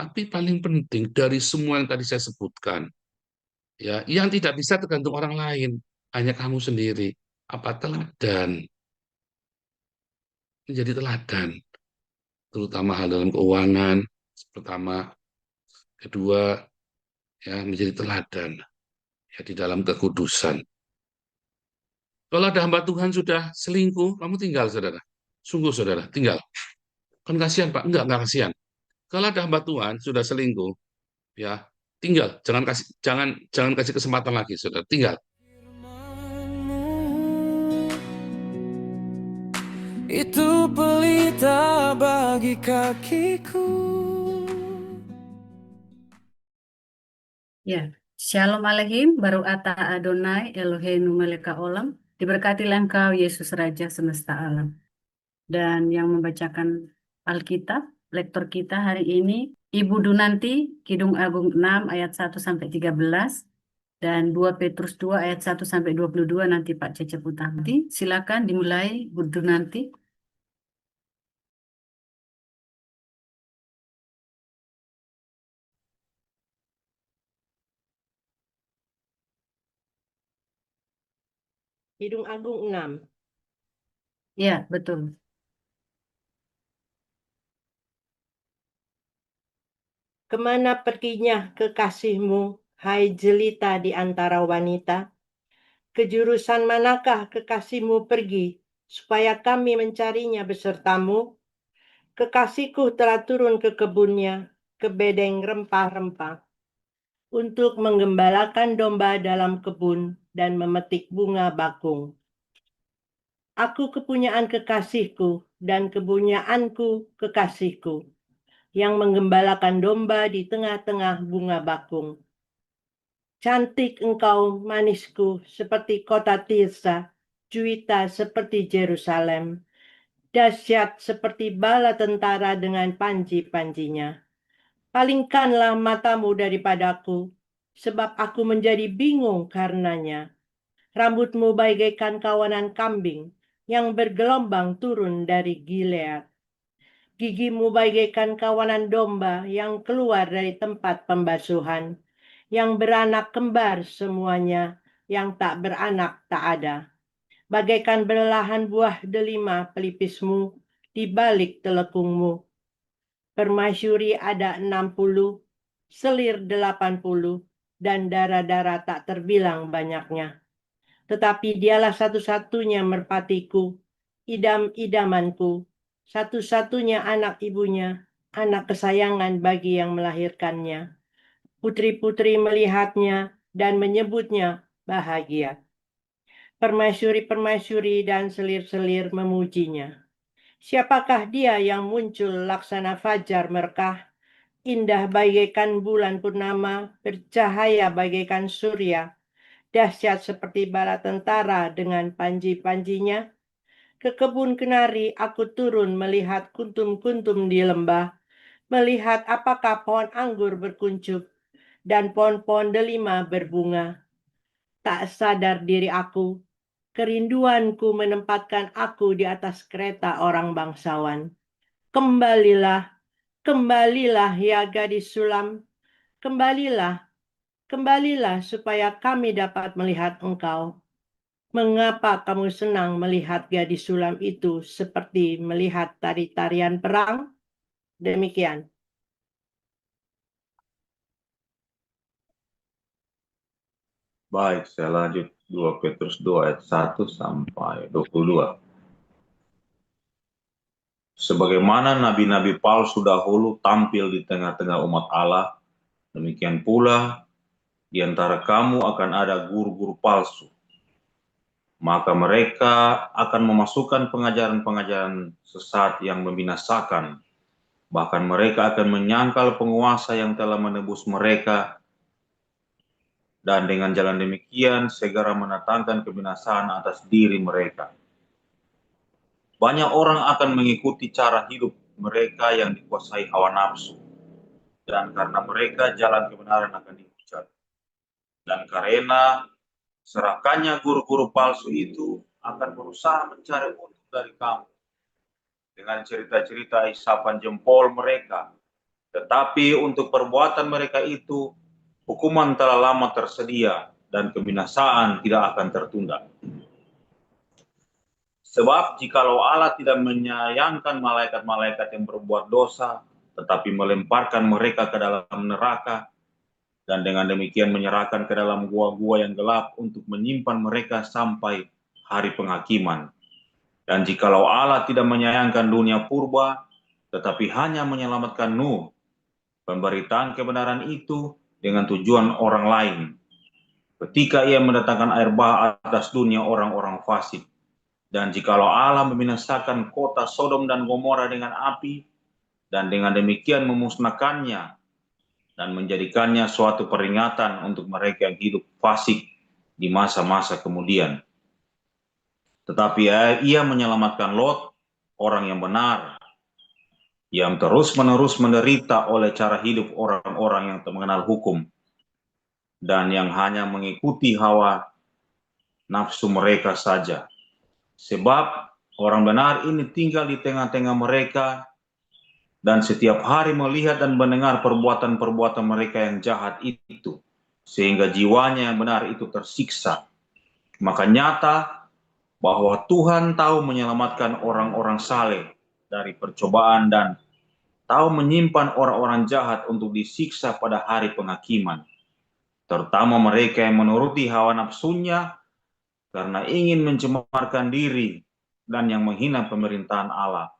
Tapi paling penting dari semua yang tadi saya sebutkan, ya, yang tidak bisa tergantung orang lain, hanya kamu sendiri. Apa teladan? Menjadi teladan, terutama hal dalam keuangan. Pertama, kedua, ya menjadi teladan ya di dalam kekudusan. Kalau ada hamba Tuhan sudah selingkuh, kamu tinggal, saudara. Sungguh, saudara, tinggal. Kan kasihan, Pak. Enggak kasihan. Kalau ada hamba Tuhan sudah selingkuh, ya tinggal. Jangan kasih kesempatan lagi, saudara. Tinggal. Itu pelita bagi kakiku. Ya, Shalom Aleichem, Baruch Atah Adonai, Eloheinu melek haolam. Diberkatilah Engkau, Yesus Raja semesta alam. Dan yang membacakan Alkitab, lektor kita hari ini, Ibu Dunanti, Kidung Agung 6 ayat 1-13, dan 2 Petrus 2 ayat 1-22, nanti Pak Cecep Utami. Silakan dimulai, Bu Dunanti. Kidung Agung 6. Ya, betul. Kemana perginya kekasihmu, hai jelita di antara wanita? Ke jurusan manakah kekasihmu pergi, supaya kami mencarinya besertamu? Kekasihku telah turun ke kebunnya, ke bedeng rempah-rempah, untuk menggembalakan domba dalam kebun dan memetik bunga bakung. Aku kepunyaan kekasihku, dan kepunyaanku kekasihku, yang menggembalakan domba di tengah-tengah bunga bakung. Cantik engkau, manisku, seperti kota Tirsa, Juwita seperti Yerusalem, dahsyat seperti bala tentara dengan panji-panjinya. Palingkanlah matamu daripadaku, sebab aku menjadi bingung karenanya. Rambutmu bagaikan kawanan kambing yang bergelombang turun dari Gilead. Gigimu bagaikan kawanan domba yang keluar dari tempat pembasuhan, yang beranak kembar semuanya, yang tak beranak tak ada. Bagaikan belahan buah delima pelipismu di balik telekungmu. Permaisuri ada 60, selir 80, dan darah-darah tak terbilang banyaknya. Tetapi dialah satu-satunya merpatiku, idam-idamanku, satu-satunya anak ibunya, anak kesayangan bagi yang melahirkannya. Putri-putri melihatnya dan menyebutnya bahagia. Permaisuri-permaisuri dan selir-selir memujinya. Siapakah dia yang muncul laksana fajar merkah, indah bagaikan bulan purnama, bercahaya bagaikan surya, dahsyat seperti bala tentara dengan panji-panjinya? Ke kebun kenari aku turun melihat kuntum-kuntum di lembah, melihat apakah pohon anggur berkuncup dan pohon-pohon delima berbunga. Tak sadar diri aku, kerinduanku menempatkan aku di atas kereta orang bangsawan. Kembalilah, kembalilah ya gadis sulam, kembalilah, kembalilah supaya kami dapat melihat engkau. Mengapa kamu senang melihat gadis sulam itu seperti melihat tari-tarian perang? Demikian. Baik, saya lanjut 2 Petrus 2 ayat 1-22. Sebagaimana nabi-nabi palsu dahulu tampil di tengah-tengah umat Allah, demikian pula di antara kamu akan ada guru-guru palsu. Maka mereka akan memasukkan pengajaran-pengajaran sesat yang membinasakan. Bahkan mereka akan menyangkal penguasa yang telah menebus mereka, dan dengan jalan demikian segera mendatangkan kebinasaan atas diri mereka. Banyak orang akan mengikuti cara hidup mereka yang dikuasai hawa nafsu, dan karena mereka jalan kebenaran akan dihujat. Dan karena serahkannya guru-guru palsu itu akan berusaha mencari untung dari kamu dengan cerita-cerita isapan jempol mereka, Tetapi untuk perbuatan mereka itu, hukuman telah lama tersedia dan kebinasaan tidak akan tertunda. Sebab jikalau Allah tidak menyayangkan malaikat-malaikat yang berbuat dosa, tetapi melemparkan mereka ke dalam neraka, dan dengan demikian menyerahkan ke dalam gua-gua yang gelap untuk menyimpan mereka sampai hari penghakiman. Dan jikalau Allah tidak menyayangkan dunia purba, tetapi hanya menyelamatkan Nuh, pemberitaan kebenaran itu dengan tujuan orang lain, ketika ia mendatangkan air bah atas dunia orang-orang fasik. Dan jikalau Allah membinasakan kota Sodom dan Gomora dengan api, dan dengan demikian memusnahkannya, dan menjadikannya suatu peringatan untuk mereka yang hidup fasik di masa-masa kemudian. Tetapi ia menyelamatkan Lot, orang yang benar, yang terus-menerus menderita oleh cara hidup orang-orang yang tak mengenal hukum, dan yang hanya mengikuti hawa nafsu mereka saja. Sebab orang benar ini tinggal di tengah-tengah mereka, dan setiap hari melihat dan mendengar perbuatan-perbuatan mereka yang jahat itu, sehingga jiwanya yang benar itu tersiksa. Maka nyata bahwa Tuhan tahu menyelamatkan orang-orang saleh dari percobaan dan tahu menyimpan orang-orang jahat untuk disiksa pada hari penghakiman, terutama mereka yang menuruti hawa nafsunya karena ingin mencemarkan diri dan yang menghina pemerintahan Allah.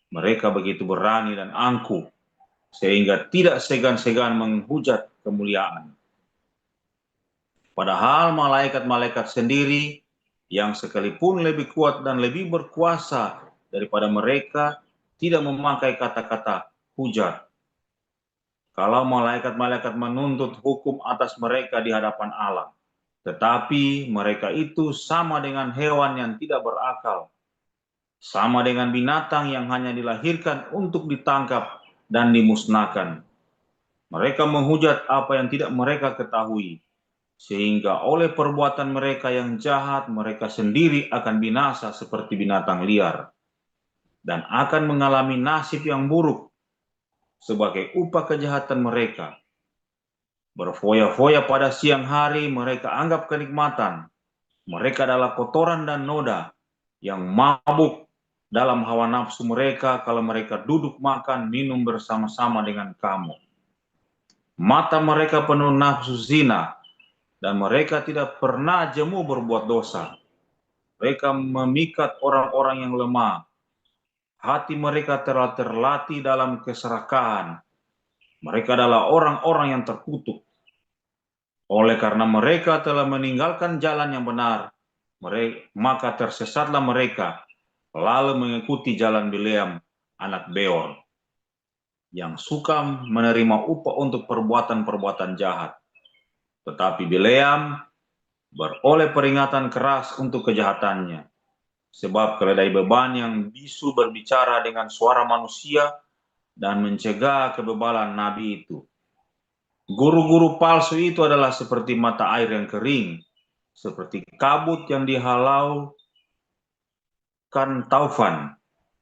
Mereka begitu berani dan angkuh, sehingga tidak segan-segan menghujat kemuliaan. Padahal malaikat-malaikat sendiri, yang sekalipun lebih kuat dan lebih berkuasa daripada mereka, tidak memakai kata-kata hujat. Kalau malaikat-malaikat menuntut hukum atas mereka di hadapan Allah, tetapi mereka itu sama dengan hewan yang tidak berakal, sama dengan binatang yang hanya dilahirkan untuk ditangkap dan dimusnahkan. Mereka menghujat apa yang tidak mereka ketahui, sehingga oleh perbuatan mereka yang jahat, mereka sendiri akan binasa seperti binatang liar, dan akan mengalami nasib yang buruk sebagai upah kejahatan mereka. Berfoya-foya pada siang hari mereka anggap kenikmatan. Mereka adalah kotoran dan noda yang mabuk dalam hawa nafsu mereka kalau mereka duduk makan minum bersama-sama dengan kamu. Mata mereka penuh nafsu zina, dan mereka tidak pernah jemu berbuat dosa. Mereka memikat orang-orang yang lemah. Hati mereka telah terlatih dalam keserakahan. Mereka adalah orang-orang yang terkutuk. Oleh karena mereka telah meninggalkan jalan yang benar, maka tersesatlah mereka, lalu mengikuti jalan Bileam, anak Beor, yang suka menerima upah untuk perbuatan-perbuatan jahat. Tetapi Bileam beroleh peringatan keras untuk kejahatannya, sebab keledai beban yang bisu berbicara dengan suara manusia dan mencegah kebebalan nabi itu. Guru-guru palsu itu adalah seperti mata air yang kering, seperti kabut yang dihalaukan taufan.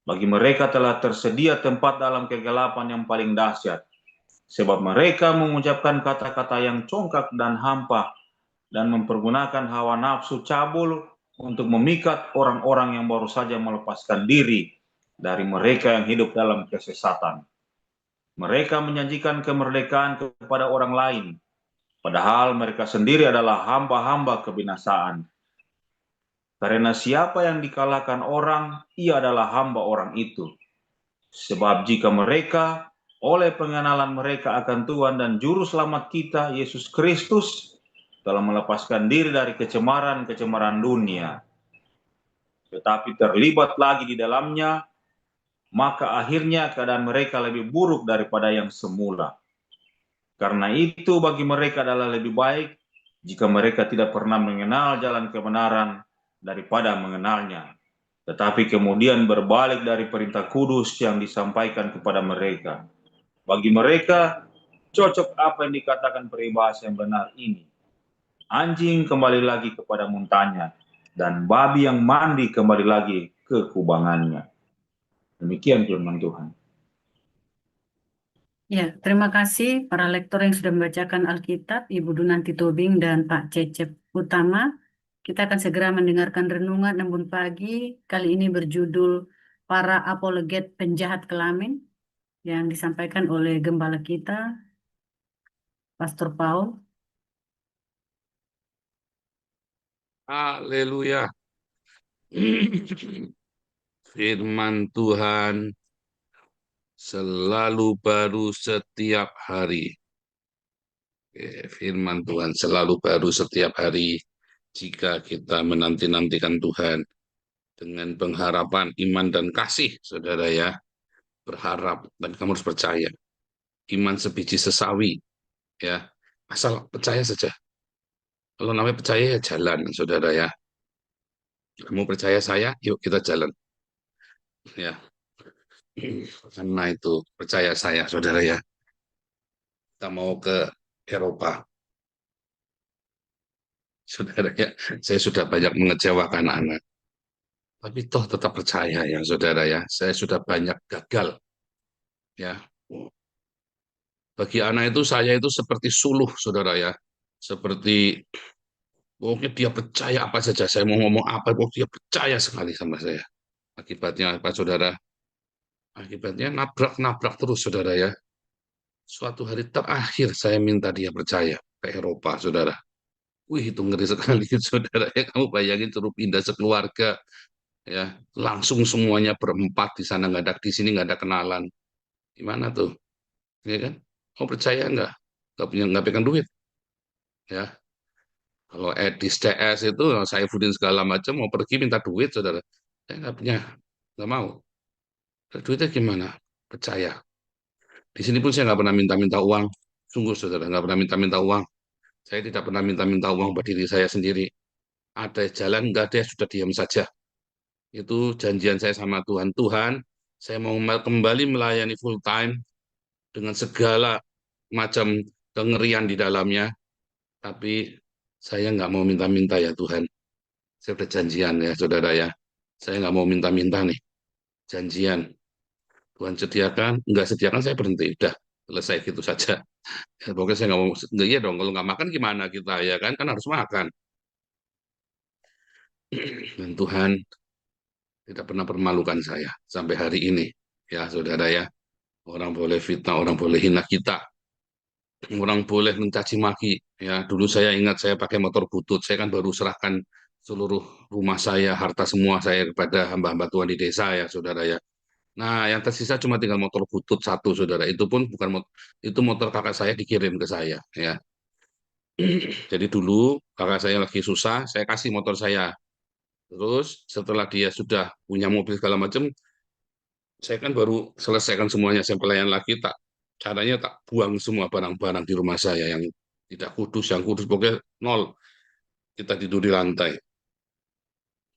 Bagi mereka telah tersedia tempat dalam kegelapan yang paling dahsyat, sebab mereka mengucapkan kata-kata yang congkak dan hampa, dan mempergunakan hawa nafsu cabul untuk memikat orang-orang yang baru saja melepaskan diri dari mereka yang hidup dalam kesesatan. Mereka menjanjikan kemerdekaan kepada orang lain, padahal mereka sendiri adalah hamba-hamba kebinasaan. Karena siapa yang dikalahkan orang, ia adalah hamba orang itu. Sebab jika mereka, oleh pengenalan mereka akan Tuhan dan Juru Selamat kita, Yesus Kristus, telah melepaskan diri dari kecemaran-kecemaran dunia, tetapi terlibat lagi di dalamnya, maka akhirnya keadaan mereka lebih buruk daripada yang semula. Karena itu bagi mereka adalah lebih baik jika mereka tidak pernah mengenal jalan kebenaran daripada mengenalnya, tetapi kemudian berbalik dari perintah kudus yang disampaikan kepada mereka. Bagi mereka cocok apa yang dikatakan peribahasa yang benar ini: anjing kembali lagi kepada muntahnya, dan babi yang mandi kembali lagi ke kubangannya. Demikian firman Tuhan. Ya, terima kasih para lektor yang sudah membacakan Alkitab, Ibu Dunanti Tobing dan Pak Cecep Utama. Kita akan segera mendengarkan renungan Embun Pagi, kali ini berjudul Para Apologet Penjahat Kelamin, yang disampaikan oleh Gembala kita, Pastor Paul. Haleluya. Firman Tuhan selalu baru setiap hari. Firman Tuhan selalu baru setiap hari jika kita menanti-nantikan Tuhan dengan pengharapan, iman, dan kasih, saudara ya. Berharap, dan kamu harus percaya. Iman sebiji sesawi, ya. Asal percaya saja. Kalau namanya percaya ya jalan, saudara ya. Kamu percaya saya, yuk kita jalan. Ya, karena itu percaya saya, saudara ya. Kita mau ke Eropa, saudara ya. Saya sudah banyak mengecewakan anak, tapi toh tetap percaya ya, saudara ya. Saya sudah banyak gagal, ya. Bagi anak itu saya itu seperti suluh, saudara ya. Seperti pokoknya dia percaya apa saja. Saya mau ngomong apa, pokoknya dia percaya sekali sama saya. Akibatnya apa, saudara? Akibatnya nabrak-nabrak terus, saudara ya. Suatu hari terakhir saya minta dia percaya ke Eropa, saudara. Wih, itu ngeri sekali, saudara ya. Kamu bayangin suruh pindah sekeluarga, ya. Langsung semuanya berempat di sana, nggak ada di sini, nggak ada kenalan. Gimana tuh? Ya kan? Kamu percaya nggak? Nggak pegang duit, ya. Kalau Edis CS itu, saya Saifuddin segala macam, mau pergi minta duit, saudara. Saya nggak punya, nggak mau. Duitnya gimana? Percaya. Di sini pun saya nggak pernah minta-minta uang. Sungguh, saudara, nggak pernah minta-minta uang. Saya tidak pernah minta-minta uang buat diri saya sendiri. Ada jalan, nggak ada, sudah diam saja. Itu janjian saya sama Tuhan. Tuhan, saya mau kembali melayani full time dengan segala macam kengerian di dalamnya. Tapi saya nggak mau minta-minta ya Tuhan. Saya udah janjian ya, saudara ya. Saya nggak mau minta-minta nih. Janjian. Tuhan sediakan, nggak sediakan saya berhenti. Udah, selesai gitu saja. Ya, pokoknya saya nggak mau, nggak iya dong, kalau nggak makan gimana kita ya kan? Kan harus makan. Dan Tuhan tidak pernah permalukan saya sampai hari ini. Ya, saudara ya. Orang boleh fitnah, orang boleh hina kita. Orang boleh mencaci maki. Ya, dulu saya ingat saya pakai motor butut. Saya kan baru serahkan seluruh rumah saya, harta semua saya kepada hamba-hamba Tuhan di desa ya, saudara ya. Nah, yang tersisa cuma tinggal motor butut satu, saudara. Itu pun bukan motor, itu motor kakak saya dikirim ke saya, ya. Jadi dulu kakak saya lagi susah, saya kasih motor saya. Terus setelah dia sudah punya mobil segala macam, saya kan baru selesaikan semuanya, saya pelayan lagi, tak caranya tak buang semua barang-barang di rumah saya yang tidak kudus, yang kudus pokoknya nol. Kita tidur di lantai.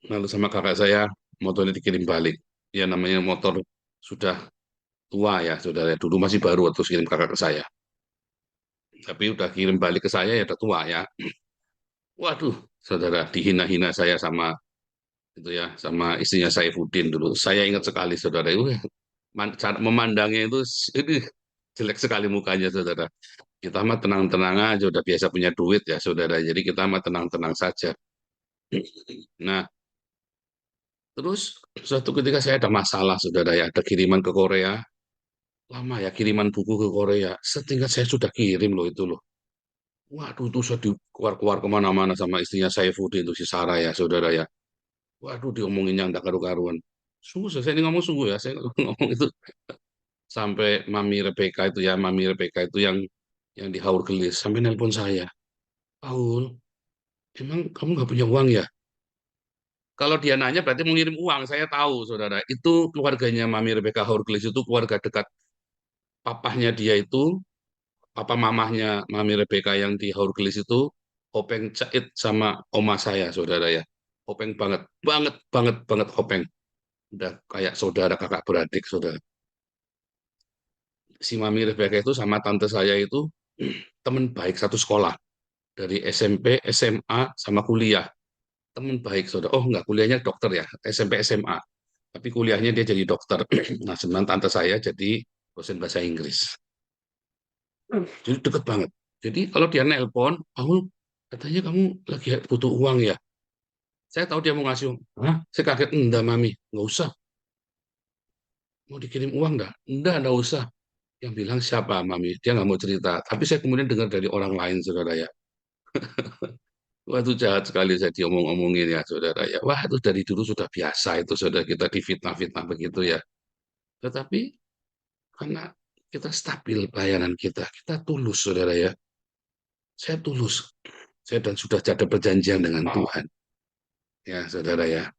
Lalu sama kakak saya motornya dikirim balik. Ya namanya motor sudah tua ya, saudara. Dulu masih baru waktu kirim kakak ke saya. Tapi udah kirim balik ke saya ya udah tua ya. Waduh, saudara, dihina-hina saya sama itu ya, sama istrinya Saifuddin dulu. Saya ingat sekali, saudara. Cara memandangnya itu ini jelek sekali mukanya, saudara. Kita mah tenang-tenang aja, udah biasa punya duit ya, saudara. Jadi kita mah tenang-tenang saja. Nah, terus suatu ketika saya ada masalah, saudara ya, ada kiriman ke Korea. Lama ya kiriman buku ke Korea. Setingkat saya sudah kirim loh itu loh. Waduh, itu sudah keluar-keluar kemana-mana sama istrinya Saifuddin itu si Sarah ya, saudara ya. Waduh, diomonginnya nggak karu-karuan. Sungguh, saya ini ngomong sungguh ya, saya ngomong itu sampai Mami Rebecca itu yang di Haur Gelis, sampai nelpon saya. Paul, emang kamu nggak punya uang ya? Kalau dia nanya berarti mau ngirim uang, saya tahu, saudara. Itu keluarganya Mami Rebecca Haur Gelis itu keluarga dekat papahnya dia itu, papa mamahnya Mami Rebecca yang di Haur Gelis itu, Hopeng Cait sama oma saya, saudara ya. Hopeng banget, banget, banget, banget Hopeng. Udah kayak saudara kakak beradik, saudara. Si Mami Rebecca itu sama tante saya itu teman baik satu sekolah. Dari SMP, SMA, sama kuliah. Teman baik, saudara. Oh, enggak, kuliahnya dokter ya. SMP, SMA. Tapi kuliahnya dia jadi dokter. Nah, sebenarnya tante saya jadi dosen bahasa Inggris. Jadi deket banget. Jadi kalau dia nelpon, katanya kamu lagi butuh uang ya. Saya tahu dia mau ngasih uang. Hah? Saya kaget, enggak mami, nggak usah. Mau dikirim uang dah? Enggak usah. Yang bilang siapa mami? Dia nggak mau cerita. Tapi saya kemudian dengar dari orang lain, saudara ya. Wah itu jahat sekali saya diomong-omongin ya, saudara ya. Wah itu dari dulu sudah biasa itu, saudara kita difitnah-fitnah begitu ya. Tetapi karena kita stabil pelayanan kita, kita tulus, saudara ya. Saya tulus. Saya dan sudah ada perjanjian dengan Tuhan. Ya, saudara ya.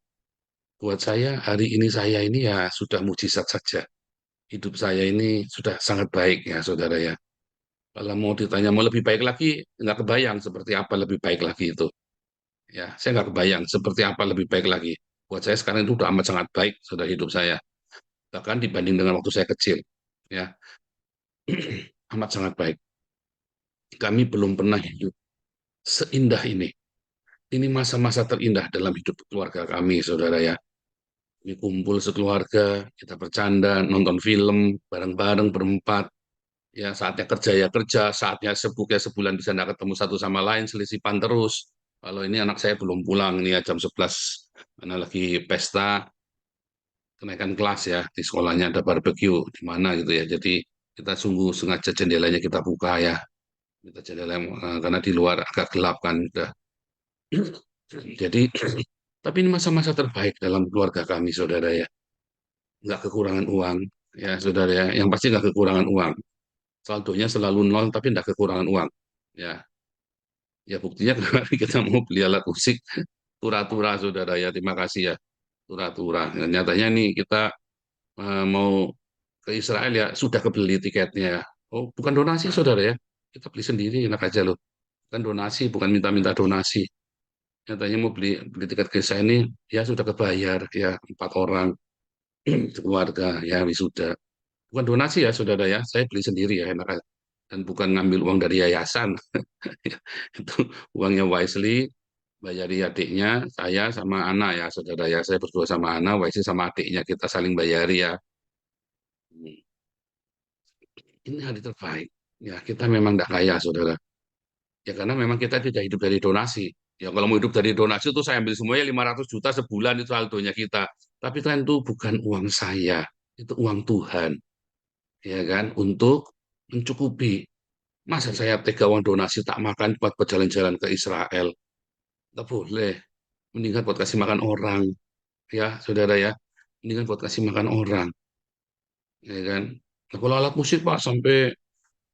Buat saya, hari ini saya ini ya sudah mujizat saja. Hidup saya ini sudah sangat baik ya, saudara ya. Kalau mau ditanya mau lebih baik lagi, nggak kebayang seperti apa lebih baik lagi itu. Ya, saya nggak kebayang seperti apa lebih baik lagi. Buat saya sekarang itu udah amat sangat baik, saudara hidup saya. Bahkan dibanding dengan waktu saya kecil. Ya, amat sangat baik. Kami belum pernah hidup seindah ini. Ini masa-masa terindah dalam hidup keluarga kami, saudara ya. Kami kumpul sekeluarga, kita bercanda, nonton film, bareng-bareng berempat. Ya, saatnya kerja ya kerja, saatnya sibuk ya sebulan bisa nggak ketemu satu sama lain, selisipan terus. Kalau ini anak saya belum pulang, ini ya jam 11, mana lagi pesta, kenaikan kelas ya, di sekolahnya ada barbeque, di mana gitu ya. Jadi kita sungguh sengaja jendelanya kita buka ya. Kita jendela, karena di luar agak gelap kan. Udah. Jadi, tapi ini masa-masa terbaik dalam keluarga kami, saudara ya. Nggak kekurangan uang, ya saudara ya. Yang pasti nggak kekurangan uang. Saldonya selalu nol, tapi nggak kekurangan uang. Ya, ya buktinya kemarin kita mau beli alat musik, tura-tura, saudara ya. Terima kasih ya, tura-tura. Nah, nyatanya nih kita mau ke Israel ya, sudah kebeli tiketnya. Oh, bukan donasi, saudara ya. Kita beli sendiri, enak aja loh. Bukan donasi, bukan minta-minta donasi. Nyatanya mau beli tiket ke Israel ini, ya sudah kebayar, ya 4 orang, keluarga, ya wisuda. Bukan donasi ya, saudara ya. Saya beli sendiri ya, enak aja. Dan bukan ngambil uang dari yayasan. Itu uangnya Wisely, bayari adiknya, saya sama anak ya, saudara ya. Saya berdua sama anak, Wisely sama adiknya, kita saling bayari ya. Ini hari terbaik. Ya, kita memang tidak kaya, saudara. Ya, karena memang kita tidak hidup dari donasi. Ya, kalau mau hidup dari donasi itu saya ambil semuanya 500 juta sebulan itu saldonya kita. Tapi kan itu bukan uang saya, itu uang Tuhan. Ya kan, untuk mencukupi. Masa saya tega uang donasi tak makan buat berjalan-jalan ke Israel? Tak boleh. Mendingan buat kasih makan orang. Ya, saudara ya. Mendingan buat kasih makan orang. Ya kan. Nah, kalau alat musik Pak sampai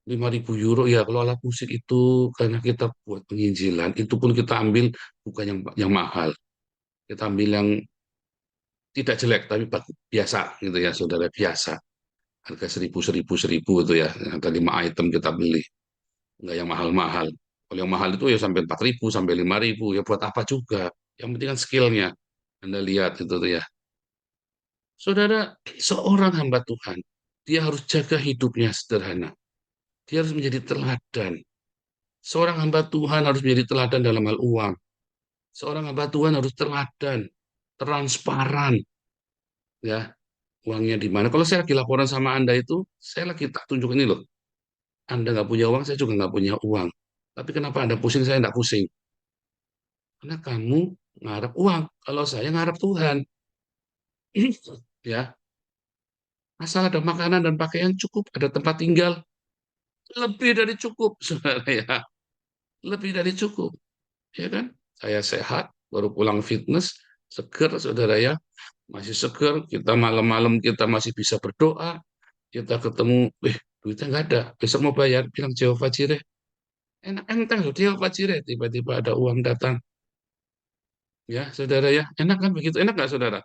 5.000 euro ya, kalau alat musik itu karena kita buat penginjilan, itu pun kita ambil bukan yang mahal. Kita ambil yang tidak jelek tapi biasa gitu ya, saudara, biasa. Harga 1.000 1.000 1.000 itu ya. Yang tadi 5 item kita beli. Enggak yang mahal-mahal. Kalau yang mahal itu ya sampai 4.000 sampai 5.000 ya buat apa juga. Yang penting kan skillnya. Anda lihat itu tuh ya. Saudara, seorang hamba Tuhan, dia harus jaga hidupnya sederhana. Dia harus menjadi teladan. Seorang hamba Tuhan harus menjadi teladan dalam hal uang. Seorang hamba Tuhan harus teladan, transparan, ya, uangnya di mana. Kalau saya lagi laporan sama Anda itu, saya lagi tak tunjuk ini loh. Anda nggak punya uang, saya juga nggak punya uang. Tapi kenapa Anda pusing, saya nggak pusing? Karena kamu ngarep uang. Kalau saya ngarep Tuhan. Ya, asal ada makanan dan pakaian cukup, ada tempat tinggal, lebih dari cukup, saudara ya. Lebih dari cukup, ya kan? Saya sehat, baru pulang fitness, seger, saudara ya. Masih seger, kita malam-malam kita masih bisa berdoa, kita ketemu, duitnya nggak ada, besok mau bayar, bilang Jehovah Jireh. Enak enteng loh, Jehovah Jireh, tiba-tiba ada uang datang. Ya, saudara ya, enak kan begitu? Enak nggak, saudara?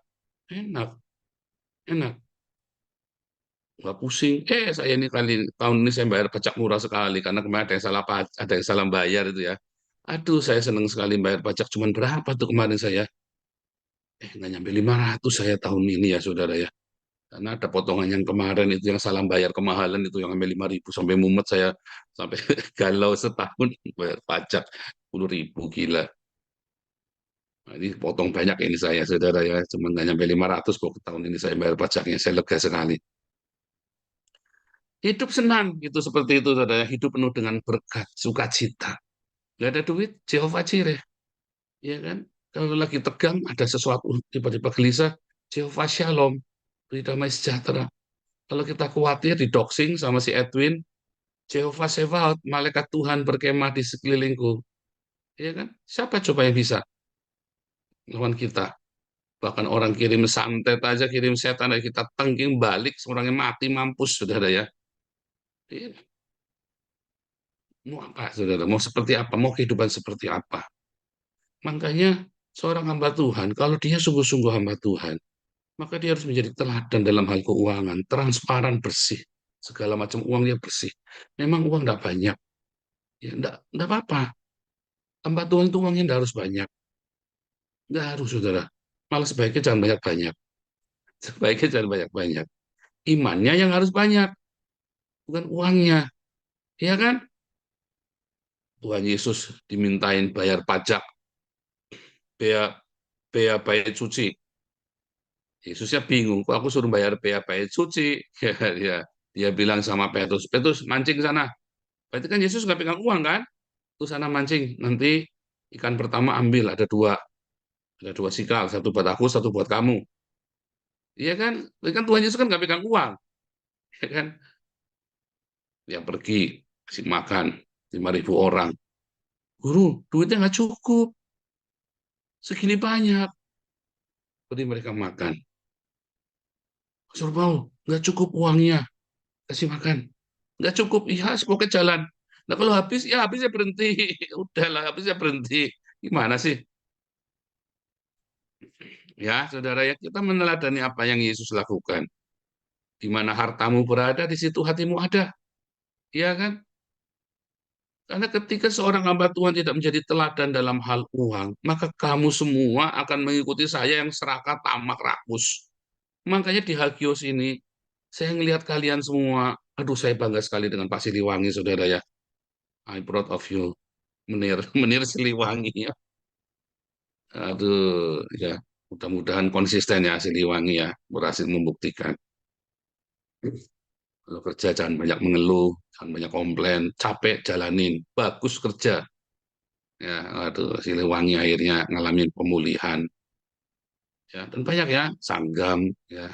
Enak, enak. Nggak pusing. Saya ini tahun ini saya bayar pajak murah sekali, karena kemarin ada yang salah ada yang salah bayar itu ya. Aduh, saya senang sekali bayar pajak, cuman berapa tuh kemarin saya? Nggak nyampe 500 saya tahun ini ya, saudara ya. Karena ada potongan yang kemarin itu yang salah bayar kemahalan itu yang sampai 5.000 sampai mumet saya sampai galau setahun bayar pajak 10.000 gila. Nah, ini potong banyak ini saya saudara ya, cuma nggak nyampe 500 kok tahun ini saya bayar pajaknya, saya lega sekali. Hidup senang, gitu seperti itu, saudara. Hidup penuh dengan berkat, sukacita. Nggak ada duit, Jehovah Jireh. Ya kan? Kalau lagi tegang, ada sesuatu, tiba-tiba gelisah, Jehovah Shalom, beri damai sejahtera. Kalau kita khawatir, didoxing sama si Edwin, Jehovah Sebaot, malaikat Tuhan berkemah di sekelilingku. Ya kan? Siapa coba yang bisa lawan kita? Bahkan orang kirim santet aja, kirim setan, aja kita tengking balik, seorangnya mati, mampus, saudara ya. Iya. Mau apa, saudara? Mau seperti apa? Mau kehidupan seperti apa? Makanya seorang hamba Tuhan, kalau dia sungguh-sungguh hamba Tuhan, maka dia harus menjadi teladan dalam hal keuangan, transparan, bersih. Segala macam uang dia bersih. Memang uang tidak banyak. Ya, enggak apa-apa. Hamba Tuhan itu uangnya tidak harus banyak. Enggak harus, saudara. Malah sebaiknya jangan banyak-banyak. Sebaiknya jangan banyak-banyak. Imannya yang harus banyak, bukan uangnya. Iya kan? Tuhan Yesus dimintain bayar pajak, bea, bea bait suci. Yesusnya bingung, kok aku suruh bayar bea bait suci? Ya, dia bilang sama Petrus, Petrus mancing sana. Berarti kan Yesus nggak pegang uang kan? Tuh sana mancing, nanti ikan pertama ambil, ada dua sikal, satu buat aku, satu buat kamu. Iya kan? Berarti kan Tuhan Yesus kan nggak pegang uang, ya kan? Dia pergi, kasih makan 5.000 orang. Guru, duitnya nggak cukup, segini banyak. Beri mereka makan. Suruh mau, nggak cukup uangnya, kasih makan. Nggak cukup, iya, semoga jalan. Nah kalau habis, ya habisnya berhenti. Udahlah, habisnya berhenti. Gimana sih? Ya, saudara ya, kita meneladani apa yang Yesus lakukan. Di mana hartamu berada, di situ hatimu ada. Iya kan? Karena ketika seorang hamba Tuhan tidak menjadi teladan dalam hal uang, maka kamu semua akan mengikuti saya yang serakah, tamak, rakus. Makanya di Hagios ini, saya ngelihat kalian semua, aduh saya bangga sekali dengan Pak Siliwangi, saudara ya. I proud of you, Menir, Menir Siliwangi ya. Aduh, ya, mudah-mudahan konsisten ya Siliwangi ya, berhasil membuktikan. Kalau kerja jangan banyak mengeluh, jangan banyak komplain, capek jalanin, bagus kerja. Ya, aduh, Siliwangi akhirnya ngalamin pemulihan. Ya, dan banyak ya, Sanggam, ya.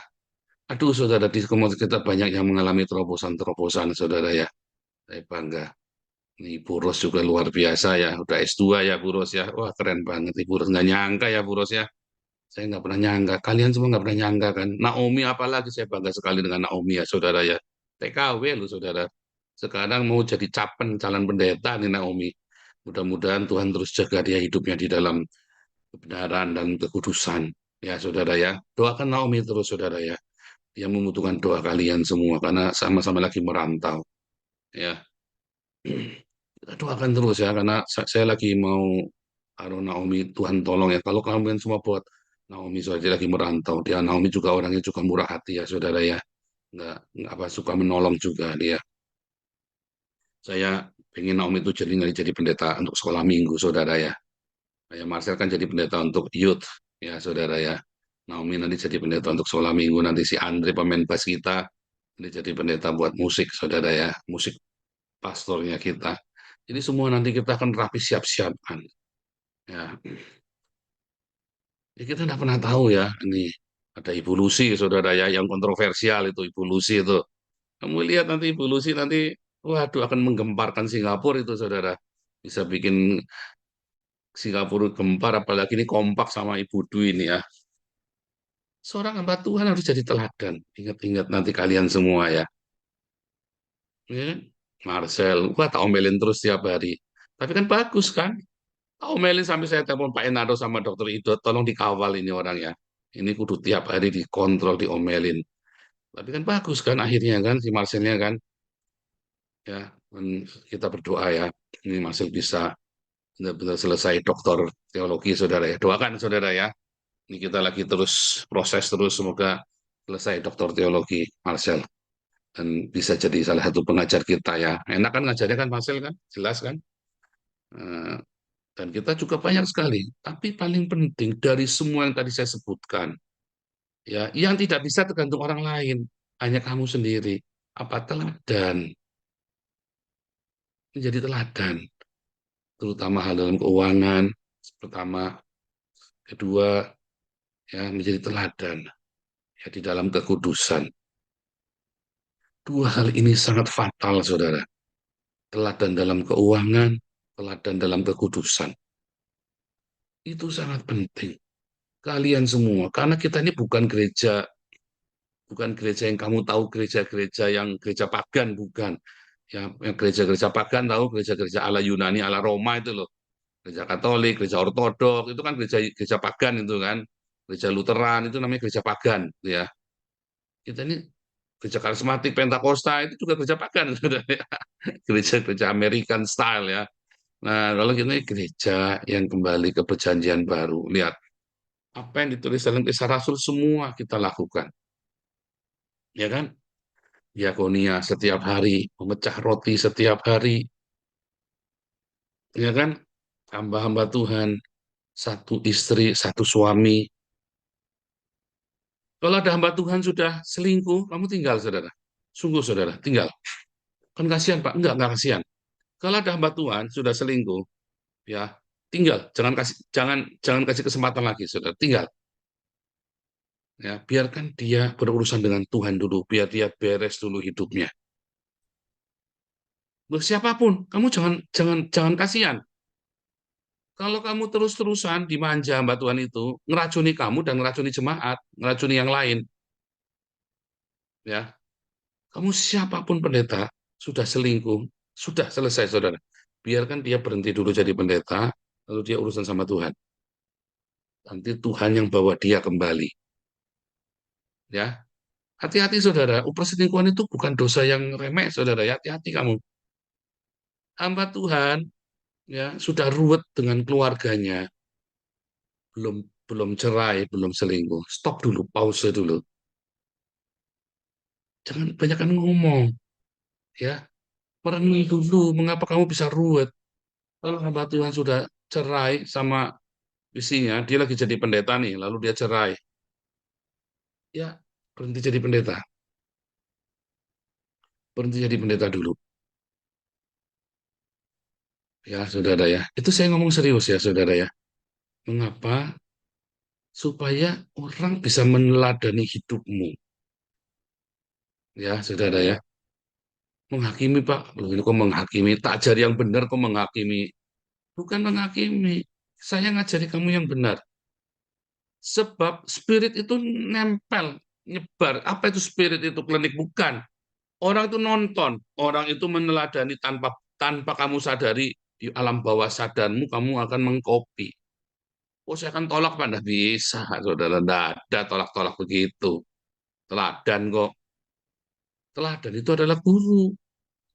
Aduh, saudara, di komunitas kita banyak yang mengalami terobosan-terobosan, saudara ya. Saya bangga. Ini Bu Ros juga luar biasa ya, udah S2 ya Bu Ros ya. Wah, keren banget Ibu Ros, nggak nyangka ya Bu Ros ya. Saya nggak pernah nyangka, kalian semua nggak pernah nyangka kan. Naomi apalagi saya bangga sekali dengan Naomi ya saudara ya. TKW loh saudara. Sekarang mau jadi capen calon pendeta nih Naomi. Mudah-mudahan Tuhan terus jaga dia hidupnya di dalam kebenaran dan kekudusan. Ya saudara ya. Doakan Naomi terus saudara ya. Dia membutuhkan doa kalian semua karena sama-sama lagi merantau. Ya. Kita doakan terus ya karena saya lagi mau Aduh Naomi, Tuhan tolong ya. Kalau kalian semua buat Naomi saja lagi merantau, dia Naomi juga orangnya juga murah hati ya, saudara ya. Nggak apa suka menolong juga dia. Saya pengen Naomi itu jadi pendeta untuk sekolah minggu, saudara ya. Kayak Marcel kan jadi pendeta untuk youth, ya saudara ya. Naomi nanti jadi pendeta untuk sekolah minggu, nanti si Andre pemain bass kita nanti jadi pendeta buat musik, saudara ya. Musik pastornya kita. Jadi semua nanti kita akan rapi siap-siapkan. Ya, ya kita tidak pernah tahu ya, ini ada Ibu Lucy, saudara ya, yang kontroversial itu Ibu Lucy itu. Kamu lihat nanti Ibu Lucy nanti, waduh akan menggemparkan Singapura itu, saudara. Bisa bikin Singapura gempar, apalagi ini kompak sama Ibu Dwi ini ya. Seorang hamba Tuhan harus jadi teladan. Ingat-ingat nanti kalian semua ya. Ya, kan? Marcel, wah tak omelin terus tiap hari. Tapi kan bagus kan? Tak omelin sampai saya telepon Pak Enado sama Dokter Ido, tolong dikawal ini orang ya. Ini kudu tiap hari dikontrol, diomelin. Tapi kan bagus kan akhirnya kan si Marcelnya kan ya dan kita berdoa ya ini Marcel bisa benar-benar selesai doktor teologi saudara ya. Doakan saudara ya. Ini kita lagi terus proses terus semoga selesai doktor teologi Marcel dan bisa jadi salah satu pengajar kita ya. Enak kan ngajarnya kan Marcel kan? Jelas kan? Eh, Dan kita juga banyak sekali. Tapi paling penting dari semua yang tadi saya sebutkan, ya, yang tidak bisa tergantung orang lain, hanya kamu sendiri. apa teladan, menjadi teladan, terutama hal dalam keuangan, pertama, kedua, ya menjadi teladan, ya di dalam kekudusan. Dua hal ini sangat fatal, saudara. Teladan dalam keuangan, teladan dalam kekudusan. Itu sangat penting. Kalian semua, karena kita ini bukan gereja yang kamu tahu, gereja-gereja yang gereja pagan, bukan. Ya, yang gereja-gereja pagan tahu, gereja-gereja ala Yunani, ala Roma itu loh. Gereja Katolik, gereja Ortodok, itu kan gereja gereja pagan itu kan. Gereja Lutheran itu namanya gereja pagan, gitu ya. Kita ini gereja karismatik Pentakosta itu juga gereja pagan, saudara, ya. Gereja-gereja American style ya. Nah, kalau kita ini gereja yang kembali ke perjanjian baru, lihat apa yang ditulis dalam Kisah Rasul semua kita lakukan, ya kan? Diakonia setiap hari, memecah roti setiap hari, ya kan? Hamba-hamba Tuhan, satu istri, satu suami. Kalau ada hamba Tuhan sudah selingkuh, kamu tinggal, saudara. Sungguh, saudara, tinggal. Kan kasihan, Pak? Enggak kasihan. Kalau ada hamba Tuhan sudah selingkuh, ya tinggal. Jangan kasih kesempatan lagi, saudara. Tinggal. Ya, biarkan dia berurusan dengan Tuhan dulu, biar dia beres dulu hidupnya. Loh, siapapun, kamu jangan jangan jangan kasihan. Kalau kamu terus-terusan dimanja hamba Tuhan itu, ngeracuni kamu dan ngeracuni jemaat, ngeracuni yang lain, ya. Kamu siapapun pendeta, sudah selingkuh, sudah selesai, saudara. Biarkan dia berhenti dulu jadi pendeta, lalu dia urusan sama Tuhan. Nanti Tuhan yang bawa dia kembali. Ya, hati-hati, saudara. Perselingkuhan itu bukan dosa yang remeh, saudara. Ya, hati-hati kamu. Hamba Tuhan, ya sudah ruwet dengan keluarganya, belum belum cerai, belum selingkuh. Stop dulu, pause dulu. Jangan banyakkan ngomong, ya. Merenung dulu, mengapa kamu bisa ruwet? Kalau hamba Tuhan sudah cerai sama istrinya, dia lagi jadi pendeta nih, lalu dia cerai. Ya, berhenti jadi pendeta. Berhenti jadi pendeta dulu. Ya, saudara ya. Itu saya ngomong serius ya, saudara ya. Mengapa? Supaya orang bisa meneladani hidupmu. Ya, saudara ya. Menghakimi, Pak. Loh, ini kok menghakimi? Tak ajari yang benar kok menghakimi? Bukan menghakimi. Saya ngajari kamu yang benar. Sebab spirit itu nempel, nyebar. Apa itu spirit itu? Klinik bukan. Orang itu nonton, orang itu meneladani tanpa tanpa kamu sadari di alam bawah sadarmu kamu akan mengkopi. Oh, saya akan tolak, Pak. Nggak bisa, saudara. Nggak ada tolak-tolak begitu. Teladan kok. Teladan itu adalah guru.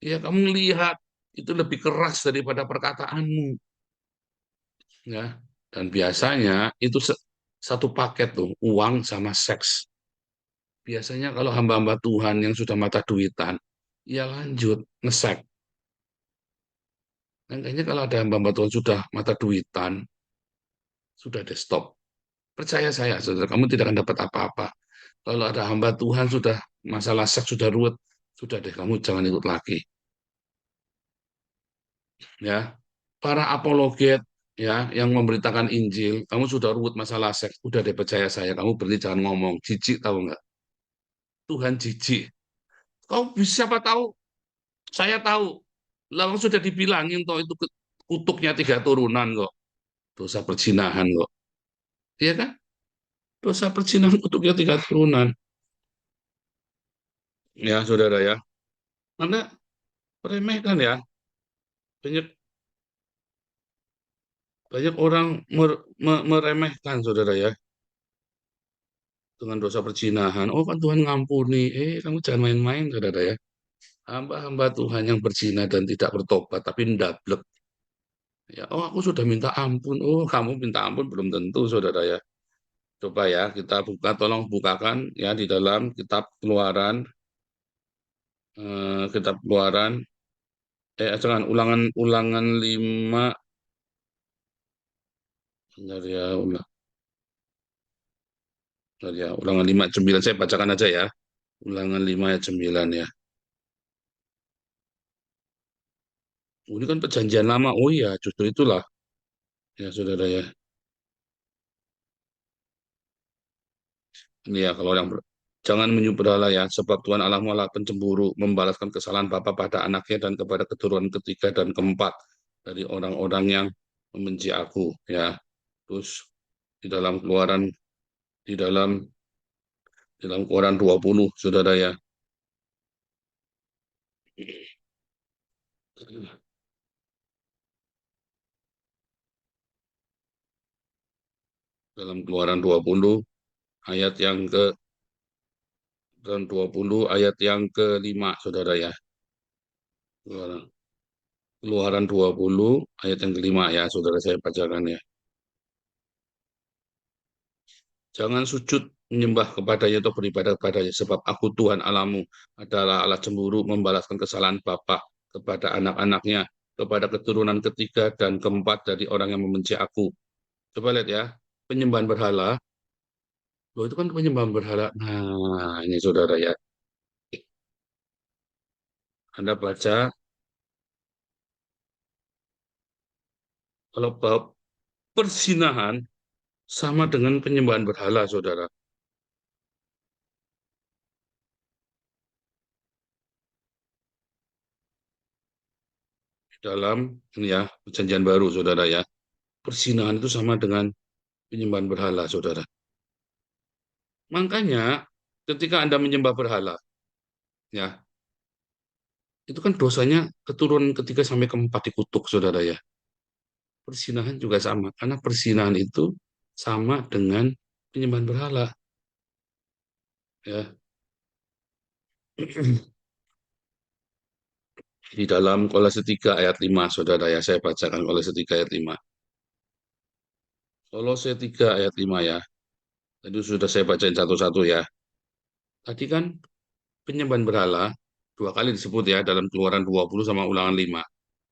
Ya, kamu lihat itu lebih keras daripada perkataanmu. Ya, dan biasanya itu satu paket tuh, uang sama seks. Biasanya kalau hamba-hamba Tuhan yang sudah mata duitan, ya lanjut ngesek. Dan kayaknya kalau ada hamba-hamba Tuhan sudah mata duitan, sudah deh stop. Percaya saya, saudara, kamu tidak akan dapat apa-apa. Kalau ada hamba Tuhan sudah masalah seks sudah ruwet, sudah deh kamu jangan ikut lagi. Ya, para apologet ya yang memberitakan Injil, kamu sudah ruwet masalah seks, udah deh percaya saya, kamu berhenti jangan ngomong. Jijik tahu nggak? Tuhan jijik. Kau siapa tahu? Saya tahu. Lalu sudah dibilangin toh itu kutuknya 3 turunan kok. Dosa perzinahan kok. Iya kan? Dosa perzinahan kutuknya 3 turunan. Ya, saudara ya. Anda meremehkan ya. Banyak banyak orang meremehkan, saudara ya, dengan dosa perzinahan. Oh, kan Tuhan ngampuni. Kamu jangan main-main, saudara ya. Hamba-hamba Tuhan yang berzina dan tidak bertobat, tapi ndablek. Ya, oh aku sudah minta ampun. Oh, kamu minta ampun belum tentu, saudara ya. Coba ya, kita buka, tolong bukakan ya di dalam kitab Keluaran, jangan ulangan 5, bentar ya, bentar ya, ulangan 5 ayat 9, saya bacakan aja ya. Ulangan 5 ayat 9 ya. Ini kan perjanjian lama. Oh iya, justru itulah ya saudara ya. Ini ya kalau jangan menyembah berhala ya, sebab Tuhan Allahmu adalah pencemburu, membalaskan kesalahan bapa pada anaknya dan kepada keturunan ketiga dan keempat dari orang-orang yang membenci aku ya. Terus di dalam keluaran di dalam keluaran 20 saudara ya. Dalam keluaran 20 ayat yang ke dan 20 ayat yang kelima saudara ya. Keluaran, Keluaran 20 ayat yang kelima ya saudara, saya bacakan ya. Jangan sujud menyembah kepadanya atau beribadah kepadanya, sebab aku Tuhan Allahmu adalah Allah cemburu, membalaskan kesalahan bapa kepada anak-anaknya, kepada keturunan ketiga dan keempat dari orang yang membenci aku. Coba lihat ya, penyembahan berhala. Loh, itu kan penyembahan berhala. Nah, ini saudara ya. Anda baca, kalau bab persinahan sama dengan penyembahan berhala, saudara. Dalam ini ya, perjanjian baru, saudara ya. Persinahan itu sama dengan penyembahan berhala, saudara. Makanya, ketika Anda menyembah berhala, ya, itu kan dosanya keturunan ketiga sampai keempat dikutuk, saudara ya. Persinahan juga sama, karena persinahan itu sama dengan penyembahan berhala, ya. Di dalam Kolose 3 ayat 5, saudara ya, saya bacakan Kolose 3 ayat 5. Kolose 3 ayat 5 ya. Tadi sudah saya bacain satu-satu ya. Tadi kan penyembahan berhala dua kali disebut ya dalam Keluaran 20 sama Ulangan 5.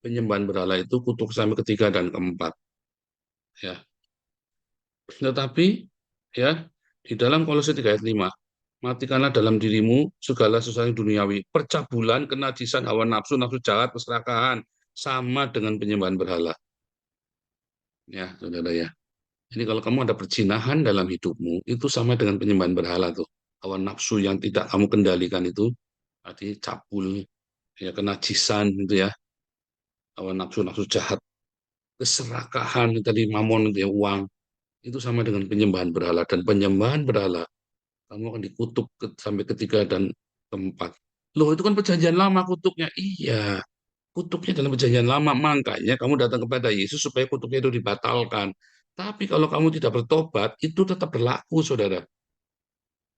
Penyembahan berhala itu kutuk sampai ketiga dan keempat ya. Tetapi ya di dalam Kolose 3 ayat 5, matikanlah dalam dirimu segala sesuatu yang duniawi, percabulan, kenajisan, hawa nafsu, nafsu jahat, keserakahan, sama dengan penyembahan berhala. Ya, saudara ya. Jadi kalau kamu ada perzinahan dalam hidupmu, itu sama dengan penyembahan berhala tuh. Hawa nafsu yang tidak kamu kendalikan itu, tadi cabul, ya kenajisan itu ya, hawa nafsu, nafsu jahat, keserakahan tadi mamon itu ya, uang, itu sama dengan penyembahan berhala. Dan penyembahan berhala, kamu akan dikutuk sampai ketiga dan keempat. Loh, itu kan perjanjian lama kutuknya. Iya, kutuknya dalam perjanjian lama. Makanya kamu datang kepada Yesus supaya kutuknya itu dibatalkan. Tapi kalau kamu tidak bertobat, itu tetap berlaku, saudara.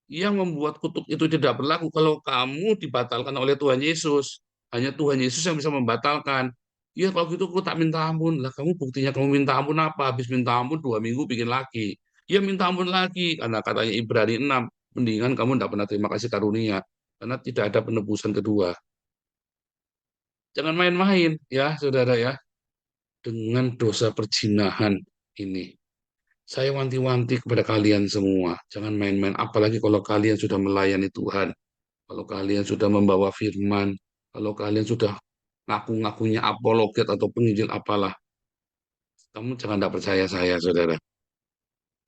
Yang membuat kutuk itu tidak berlaku kalau kamu dibatalkan oleh Tuhan Yesus. Hanya Tuhan Yesus yang bisa membatalkan. Ya kalau gitu aku tak minta ampun. Lah kamu buktinya kamu minta ampun apa? Habis minta ampun 2 minggu bikin lagi. Ya minta ampun lagi. Karena katanya Ibrani 6. Mendingan kamu tidak pernah terima kasih karunia. Karena tidak ada penebusan kedua. Jangan main-main ya saudara ya. Dengan dosa perzinahan ini. Saya wanti-wanti kepada kalian semua, jangan main-main. Apalagi kalau kalian sudah melayani Tuhan, kalau kalian sudah membawa firman, kalau kalian sudah ngaku-ngakunya apologet atau penginjil apalah, kamu jangan tidak percaya saya, saudara.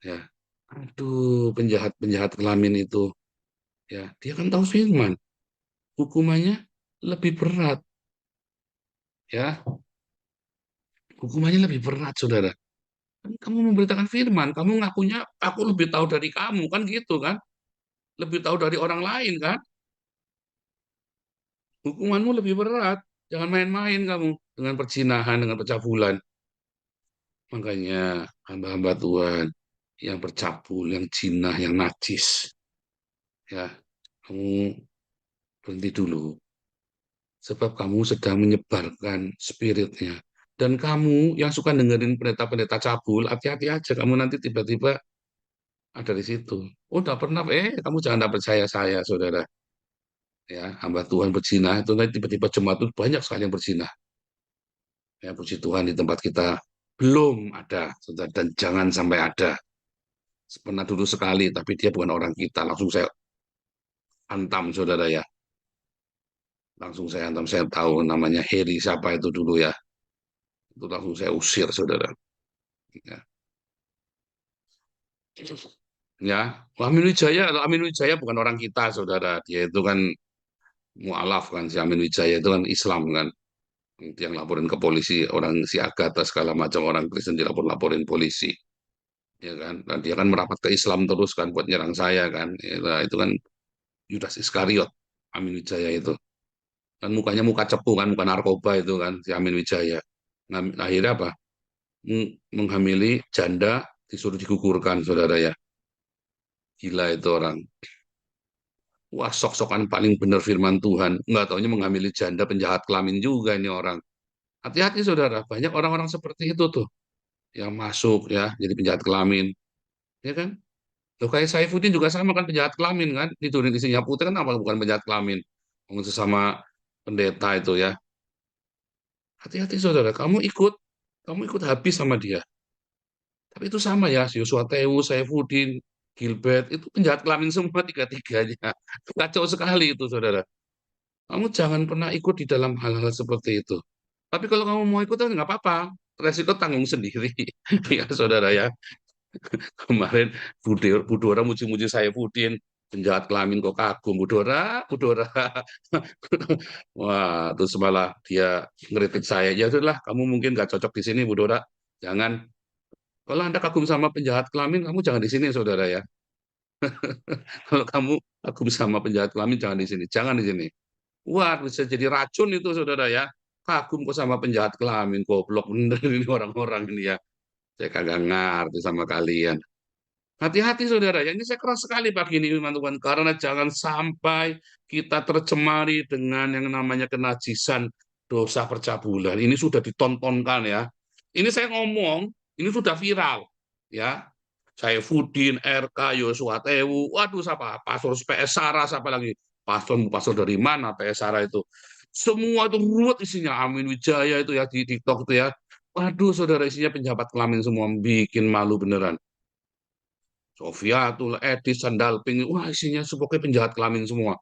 Ya, aduh, penjahat-penjahat kelamin itu, ya, dia kan tahu firman, hukumannya lebih berat, ya, hukumannya lebih berat, saudara. Kan kamu memberitakan firman, kamu ngakunya aku lebih tahu dari kamu, kan gitu kan? Lebih tahu dari orang lain kan? Hukumanmu lebih berat. Jangan main-main kamu dengan perzinahan, dengan pencabulan. Makanya hamba-hamba Tuhan yang bercabul, yang jinah, yang najis, ya kamu berhenti dulu. Sebab kamu sedang menyebarkan spiritnya. Dan kamu yang suka dengerin pendeta-pendeta cabul, hati-hati aja kamu nanti tiba-tiba ada di situ. Oh, udah pernah, kamu jangan tak percaya saya, saudara. Ya, hamba Tuhan berzina itu nanti tiba-tiba jemaat itu banyak sekali yang berzina. Ya, puji Tuhan di tempat kita belum ada, saudara, dan jangan sampai ada. Pernah dulu sekali, tapi dia bukan orang kita. Langsung saya hantam, saudara ya. Langsung saya hantam, saya tahu namanya Heri siapa itu dulu ya. Itu langsung saya usir, saudara. Ya. Ya, Amin Wijaya bukan orang kita, saudara. Dia itu kan mualaf kan, si Amin Wijaya itu kan Islam kan. Yang laporin ke polisi, orang si Agatha segala macam orang Kristen dilapor-laporin polisi. Ya kan, dan dia kan merapat ke Islam terus kan buat nyerang saya kan. Ya, nah, itu kan Yudas Iskariot, Amin Wijaya itu. Kan mukanya muka cepu kan, muka narkoba itu kan, si Amin Wijaya. Akhirnya apa? Menghamili janda disuruh digugurkan, saudara ya. Gila itu orang. Wah, sok-sokan paling benar firman Tuhan. Nggak taunya menghamili janda penjahat kelamin juga ini orang. Hati-hati, saudara. Banyak orang-orang seperti itu tuh. Yang masuk ya, jadi penjahat kelamin. Ya kan? Loh, kayak Saifuddin juga sama kan penjahat kelamin kan? Itu isinya putih kan apa bukan penjahat kelamin? Ngomong sesama pendeta itu ya. Hati-hati, saudara. Kamu ikut habis sama dia. Tapi itu sama ya, Yosua Tewu, Saifuddin, Gilbert, itu penjahat kelamin semua tiga-tiganya. Kacau sekali itu, saudara. Kamu jangan pernah ikut di dalam hal-hal seperti itu. Tapi kalau kamu mau ikut, nggak apa-apa. Resiko tanggung sendiri. Ya, saudara ya. Kemarin Budora muji-muji Saifuddin, penjahat kelamin kok kagum. Budora. Wah, terus malah dia ngeritik saya. Ya sudahlah, kamu mungkin nggak cocok di sini, Budora. Jangan. Kalau Anda kagum sama penjahat kelamin, kamu jangan di sini, saudara ya. Kalau kamu kagum sama penjahat kelamin, jangan di sini. Jangan di sini. Wah, bisa jadi racun itu, saudara ya. Kagum kok sama penjahat kelamin, goblok bener ini orang-orang ini ya. Saya kagak ngerti sama kalian. Hati-hati, saudara ya. Ini saya keras sekali pagi ini, firman Tuhan. Karena jangan sampai kita tercemari dengan yang namanya kenajisan dosa percabulan. Ini sudah ditontonkan ya. Ini saya ngomong, ini sudah viral ya. Saifuddin, RK, Yosua Tewu, waduh siapa? Pastor PS Sarah, siapa lagi? Pastor dari mana PS Sarah itu? Semua itu ruwet isinya. Amin Wijaya itu ya di TikTok itu ya. Waduh, saudara isinya penjabat kelamin semua, bikin malu beneran. Sofiatul, Edis, Sandalping, wah isinya pokoknya penjahat kelamin semua.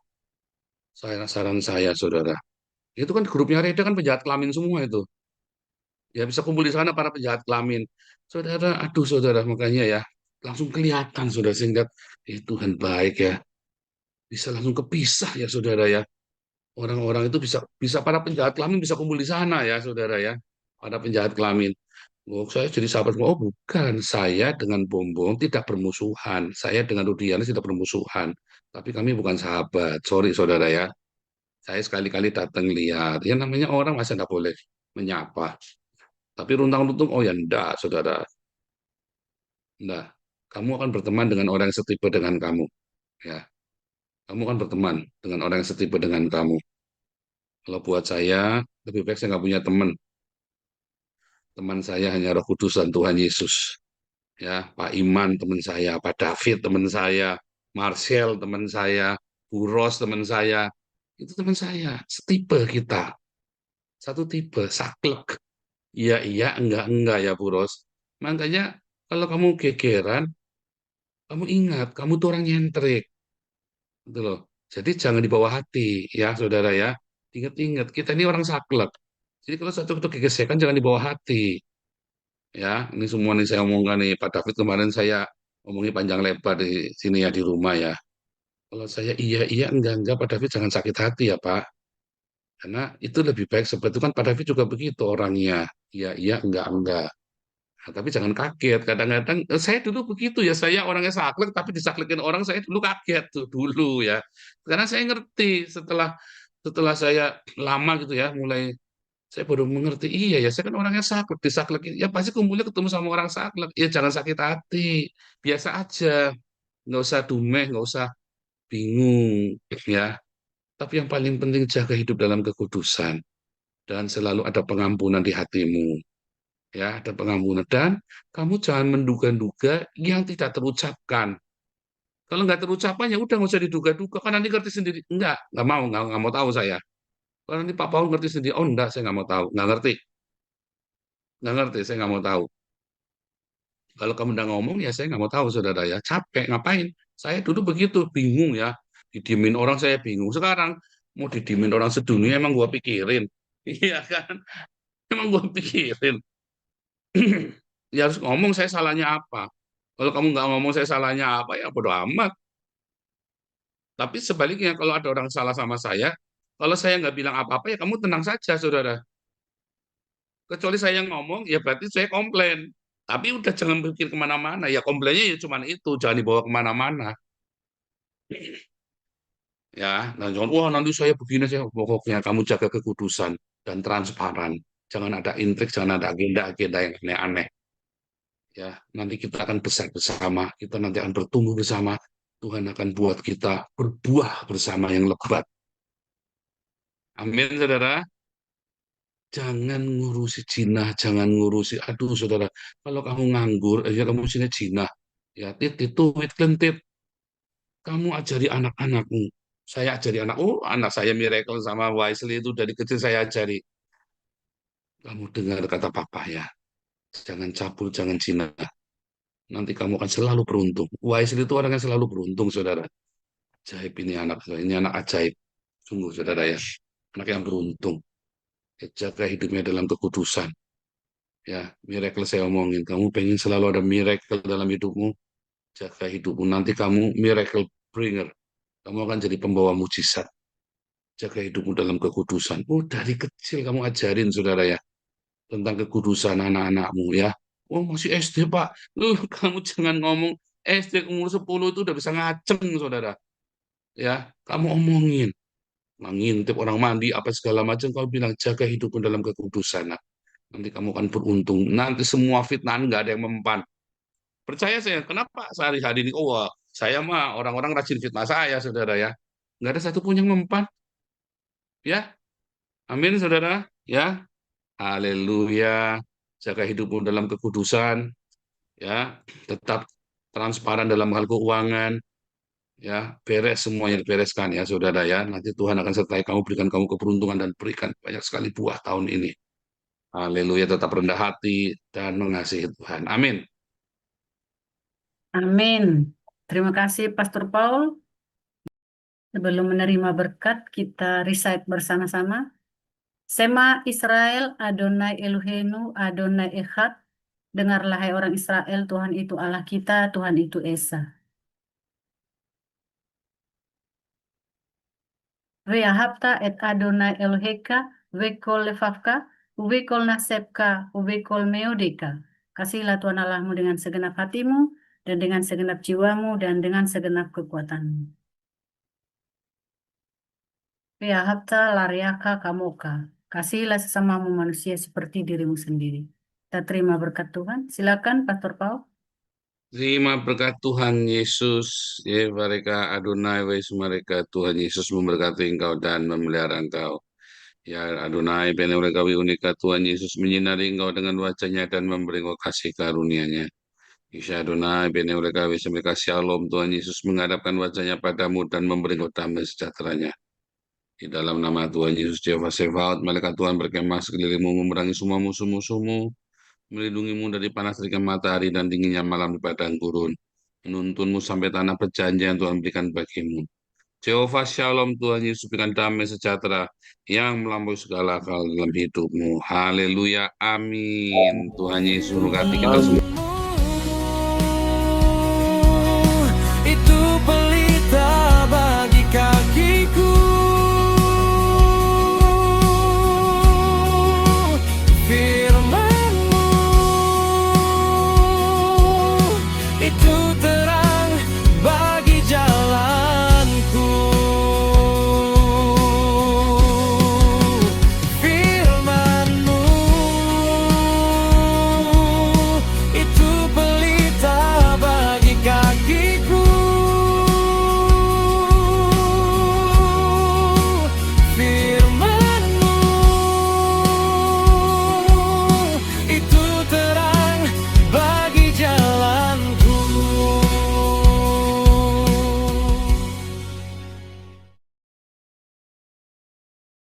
Saran saya, saudara. Itu kan grupnya Reda kan penjahat kelamin semua itu. Ya bisa kumpul di sana para penjahat kelamin. Saudara, aduh saudara, makanya ya langsung kelihatan saudara sehingga Tuhan baik ya. Bisa langsung kepisah ya saudara ya. Orang-orang itu bisa bisa para penjahat kelamin bisa kumpul di sana ya saudara ya. Para penjahat kelamin. Oh, saya jadi sahabat. Oh, bukan. Saya dengan Bombong tidak bermusuhan. Saya dengan Rudiana tidak bermusuhan. Tapi kami bukan sahabat. Sorry, saudara ya. Saya sekali-kali datang lihat. Ya namanya orang masa tidak boleh menyapa. Tapi runtang-runtung, oh ya enggak, saudara. Enggak. Kamu akan berteman dengan orang yang setipe dengan kamu. Ya. Kamu akan berteman dengan orang yang setipe dengan kamu. Kalau buat saya, lebih baik saya nggak punya teman. Teman saya hanya Roh Kudus dan Tuhan Yesus. Ya, Pak Iman teman saya, Pak David teman saya, Marcel teman saya, Bu Ros teman saya, itu teman saya, setipe kita, satu tipe, saklek, iya iya, enggak ya Bu Ros. Makanya kalau kamu gegeran, kamu ingat, kamu tuh orang nyentrik, gitu loh. Jadi jangan dibawa hati, ya saudara ya. Ingat-ingat, kita ini orang saklek. Jadi kalau satu gesekan jangan dibawa hati. Ya, ini semua nih saya omongkan nih Pak David kemarin saya omongin panjang lebar di sini ya di rumah ya. Kalau saya iya iya enggak Pak David jangan sakit hati ya Pak. Karena itu lebih baik seperti itu kan Pak David juga begitu orangnya. Iya iya enggak. Nah, tapi jangan kaget. Kadang-kadang saya dulu begitu ya. Saya orangnya saklek tapi disaklekin orang saya dulu kaget tuh dulu ya. Karena saya ngerti setelah setelah saya lama gitu ya mulai saya baru mengerti, iya ya, saya kan orangnya saklek, disaklekin. Ya pasti kumpulnya ketemu sama orang saklek. Ya jangan sakit hati, biasa aja. Nggak usah dumeh, nggak usah bingung, ya. Tapi yang paling penting jaga hidup dalam kekudusan. Dan selalu ada pengampunan di hatimu. Ya, ada pengampunan. Dan kamu jangan menduga-duga yang tidak terucapkan. Kalau nggak terucapkan, ya udah nggak usah diduga-duga. Kan nanti ngerti sendiri. Nggak mau tahu saya. Kalau nanti Pak Paul ngerti sendiri, oh enggak, saya nggak mau tahu. Nggak ngerti, saya nggak mau tahu. Kalau kamu udah ngomong, ya saya nggak mau tahu, saudara ya. Capek, ngapain? Saya dulu begitu, bingung ya. Didiemin orang saya bingung. Sekarang, Mau didiemin orang sedunia emang gua pikirin. Iya kan? Emang gua pikirin. Ya harus ngomong saya salahnya apa. Kalau kamu nggak ngomong saya salahnya apa, ya bodo amat. Tapi sebaliknya kalau ada orang salah sama saya, kalau saya nggak bilang apa-apa ya kamu tenang saja, saudara. Kecuali saya yang ngomong, ya berarti saya komplain. Tapi udah jangan pikir kemana-mana. Ya komplainnya ya cuman itu, jangan dibawa kemana-mana. Ya, nah jangan, wah nanti saya begini, saya pokoknya kamu jaga kekudusan dan transparan. Jangan ada intrik, jangan ada agenda-agenda yang aneh-aneh. Ya, nanti kita akan besar bersama, kita nanti akan bertumbuh bersama. Tuhan akan buat kita berbuah bersama yang lebat. Amin, saudara. Jangan ngurusi Cina, jangan ngurusi, aduh saudara, kalau kamu nganggur, ya kamu sini Cina, ya itu klentit, kamu ajari anak-anakmu, saya ajari anak saya Miracle sama Wisely itu dari kecil saya ajari, kamu dengar kata papa ya, jangan cabul, jangan Cina, nanti kamu akan selalu beruntung. Wisely itu orang yang selalu beruntung, saudara. Ajaib ini anak ajaib, sungguh saudara ya, anak yang beruntung, jaga hidupnya dalam kekudusan. Ya, miracle saya omongin. Kamu pengen selalu ada miracle dalam hidupmu, jaga hidupmu. Nanti kamu miracle bringer. Kamu akan jadi pembawa mujizat. Jaga hidupmu dalam kekudusan. Oh, dari kecil kamu ajarin, saudara ya, tentang kekudusan anak-anakmu ya. Oh, masih SD, Pak. Kamu jangan ngomong SD umur 10 itu udah bisa ngaceng, saudara. Ya, kamu omongin. Ngintip orang mandi, apa segala macam. Kamu bilang, jaga hidupmu dalam kekudusan. Nah, nanti kamu akan beruntung. Nanti semua fitnah nggak ada yang mempan. Percaya saya, kenapa sehari-hari ini, oh wah, saya mah orang-orang rajin fitnah saya, saudara ya. Nggak ada satupun yang mempan, ya. Amin, saudara. Ya, haleluya. Jaga hidupmu dalam kekudusan, ya. Tetap transparan dalam hal keuangan, ya. Beres semuanya dibereskan, ya, saudara ya. Nanti Tuhan akan sertai kamu, berikan kamu keberuntungan dan berikan banyak sekali buah tahun ini. Haleluya, tetap rendah hati dan mengasihi Tuhan. Amin. Amin. Terima kasih Pastor Paul. Sebelum menerima berkat, kita recite bersama-sama. Sema Israel, Adonai Eloheinu, Adonai Echad. Dengarlah hai orang Israel, Tuhan itu Allah kita, Tuhan itu Esa. Ve'ahavta et Adonai Eloheka, ve'kol lefavka, ve'kol nasebka, ve'kol meodeka. Kasihlah Tuhan Allahmu dengan segenap hatimu, dan dengan segenap jiwamu, dan dengan segenap kekuatanmu. Ve'ahavta lariaka kamoka. Kasihlah sesamamu manusia seperti dirimu sendiri. Kita terima berkat Tuhan. Silakan Pastor Paul. Terima berkat Tuhan Yesus, ya mereka Adonai, wes mereka Tuhan Yesus memberkati engkau dan memelihara engkau. Ya Adonai, benewrekawi unika Tuhan Yesus menyinari engkau dengan wajahnya dan memberi engkau kasih karunia-Nya. Isya Adonai, benewrekawi mereka shalom, Tuhan Yesus menghadapkan wajahnya padamu dan memberi engkau damai sejahtera-Nya. Di dalam nama Tuhan Yesus Jehovah Sebaot, malaikat Tuhan berkemah sekelilingmu memerangi semua musuh-musuhmu, melindungimu dari panas terik matahari dan dinginnya malam di padang gurun, menuntunmu sampai tanah perjanjian Tuhan berikan bagimu. Jehovah Shalom, Tuhan Yesus berikan damai sejahtera yang melampaui segala akal dalam hidupmu. Haleluya, amin. Tuhan Yesus memberkati kita semua.